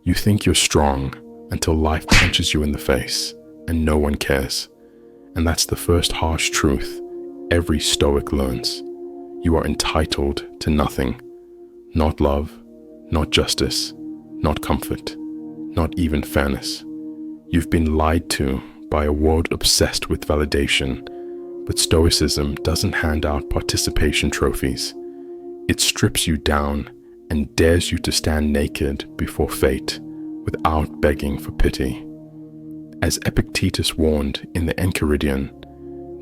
You think you're strong until life punches you in the face and no one cares. And that's the first harsh truth every Stoic learns. You are entitled to nothing. Not love, not justice, not comfort, not even fairness. You've been lied to by a world obsessed with validation, but Stoicism doesn't hand out participation trophies. It strips you down and dares you to stand naked before fate without begging for pity. As Epictetus warned in the Enchiridion,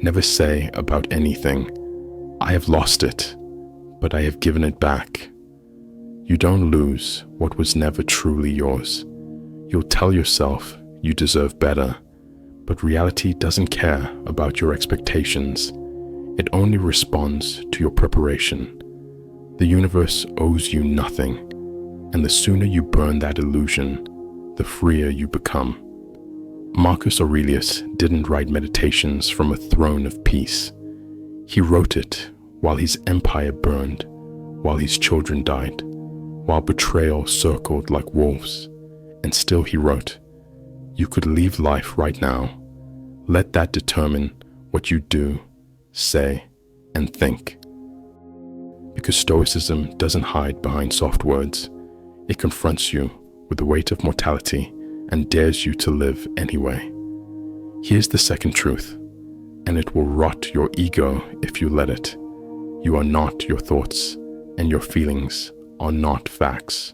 never say about anything, "I have lost it, but I have given it back." You don't lose what was never truly yours. You'll tell yourself you deserve better, but reality doesn't care about your expectations. It only responds to your preparation. The universe owes you nothing, and the sooner you burn that illusion, the freer you become. Marcus Aurelius didn't write Meditations from a throne of peace. He wrote it while his empire burned, while his children died, while betrayal circled like wolves. And still he wrote, "You could leave life right now. Let that determine what you do, say, and think." Because Stoicism doesn't hide behind soft words. It confronts you with the weight of mortality and dares you to live anyway. Here's the second truth, and it will rot your ego if you let it. You are not your thoughts, and your feelings are not facts.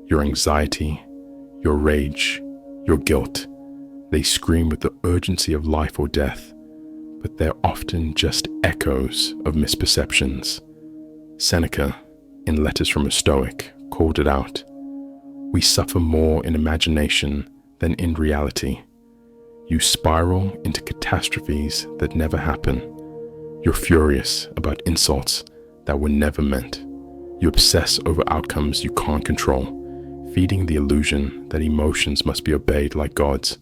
Your anxiety, your rage, your guilt, they scream with the urgency of life or death, but they're often just echoes of misperceptions. Seneca, in Letters from a Stoic, called it out. We suffer more in imagination than in reality. You spiral into catastrophes that never happen. You're furious about insults that were never meant. You obsess over outcomes you can't control, feeding the illusion that emotions must be obeyed like gods.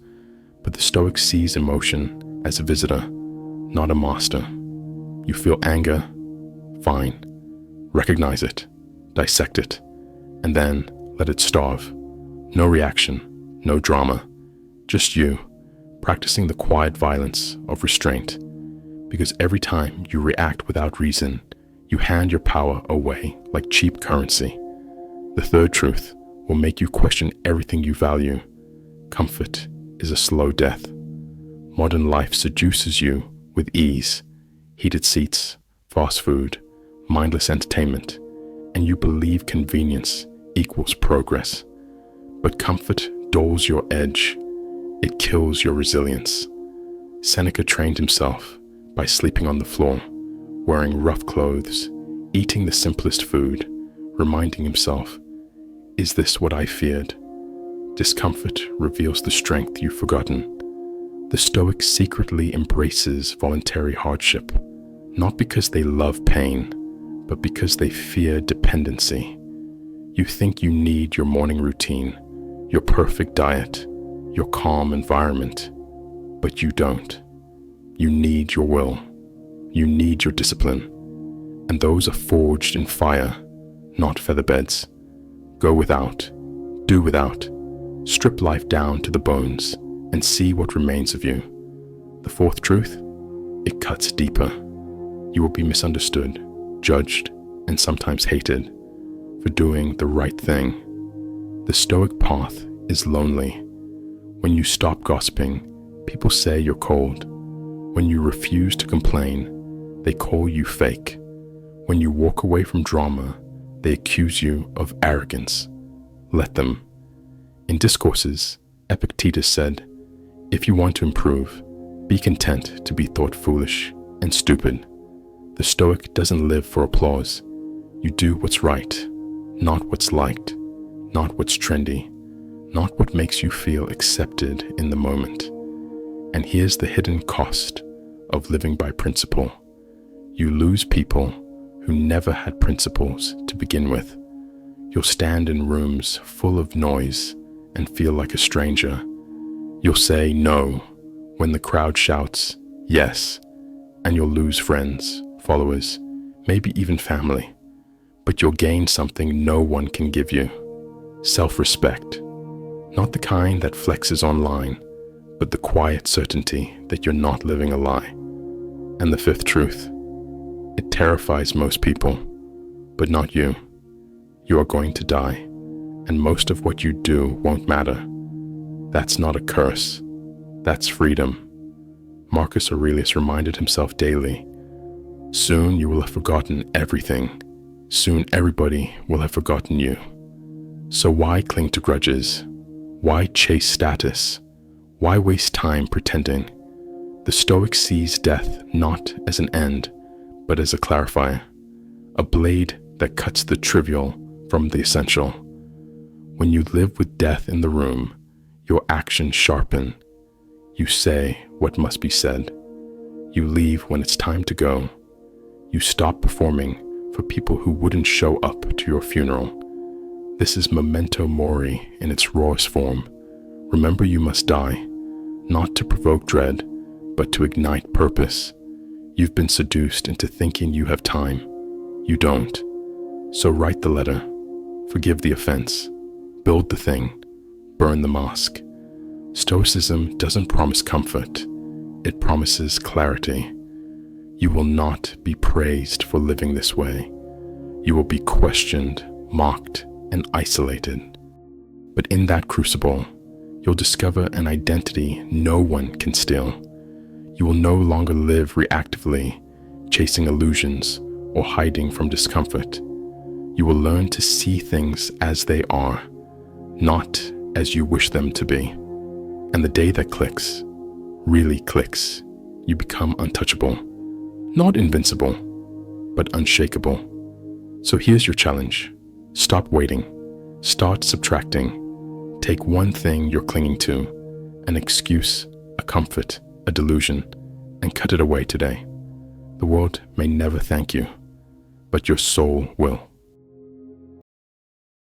But the Stoic sees emotion as a visitor, not a master. You feel anger? Fine. Recognize it, dissect it, and then let it starve. No reaction, no drama, just you, practicing the quiet violence of restraint. Because every time you react without reason, you hand your power away like cheap currency. The third truth will make you question everything you value. Comfort is a slow death. Modern life seduces you with ease, heated seats, fast food, mindless entertainment, and you believe convenience equals progress. But comfort dulls your edge. It kills your resilience. Seneca trained himself by sleeping on the floor, wearing rough clothes, eating the simplest food, reminding himself, "Is this what I feared?" Discomfort reveals the strength you've forgotten. The Stoic secretly embraces voluntary hardship, not because they love pain, but because they fear dependency. You think you need your morning routine, your perfect diet, your calm environment, but you don't. You need your will. You need your discipline. And those are forged in fire, not featherbeds. Go without, do without, strip life down to the bones, and see what remains of you. The fourth truth, it cuts deeper. You will be misunderstood, judged, and sometimes hated for doing the right thing. The Stoic path is lonely. When you stop gossiping, people say you're cold. When you refuse to complain, they call you fake. When you walk away from drama, they accuse you of arrogance. Let them. In Discourses, Epictetus said, "If you want to improve, be content to be thought foolish and stupid." The Stoic doesn't live for applause. You do what's right, not what's liked, not what's trendy, not what makes you feel accepted in the moment. And here's the hidden cost of living by principle. You lose people who never had principles to begin with. You'll stand in rooms full of noise and feel like a stranger. You'll say no when the crowd shouts yes, and you'll lose friends, followers, maybe even family. But you'll gain something no one can give you: self-respect. Not the kind that flexes online, but the quiet certainty that you're not living a lie. And the fifth truth: it terrifies most people, but not you. You are going to die, and most of what you do won't matter. That's not a curse. That's freedom. Marcus Aurelius reminded himself daily, soon you will have forgotten everything. Soon everybody will have forgotten you. So why cling to grudges? Why chase status? Why waste time pretending? The Stoic sees death not as an end, but as a clarifier, a blade that cuts the trivial from the essential. When you live with death in the room, your actions sharpen. You say what must be said. You leave when it's time to go. You stop performing for people who wouldn't show up to your funeral. This is memento mori in its rawest form. Remember you must die, not to provoke dread, but to ignite purpose. You've been seduced into thinking you have time. You don't. So write the letter, forgive the offense, build the thing, burn the mosque. Stoicism doesn't promise comfort, it promises clarity. You will not be praised for living this way. You will be questioned, mocked, and isolated. But in that crucible, you'll discover an identity no one can steal. You will no longer live reactively, chasing illusions or hiding from discomfort. You will learn to see things as they are, not as you wish them to be. And the day that clicks, really clicks, you become untouchable. Not invincible, but unshakable. So here's your challenge. Stop waiting. Start subtracting. Take one thing you're clinging to, an excuse, a comfort, a delusion, and cut it away today. The world may never thank you, but your soul will.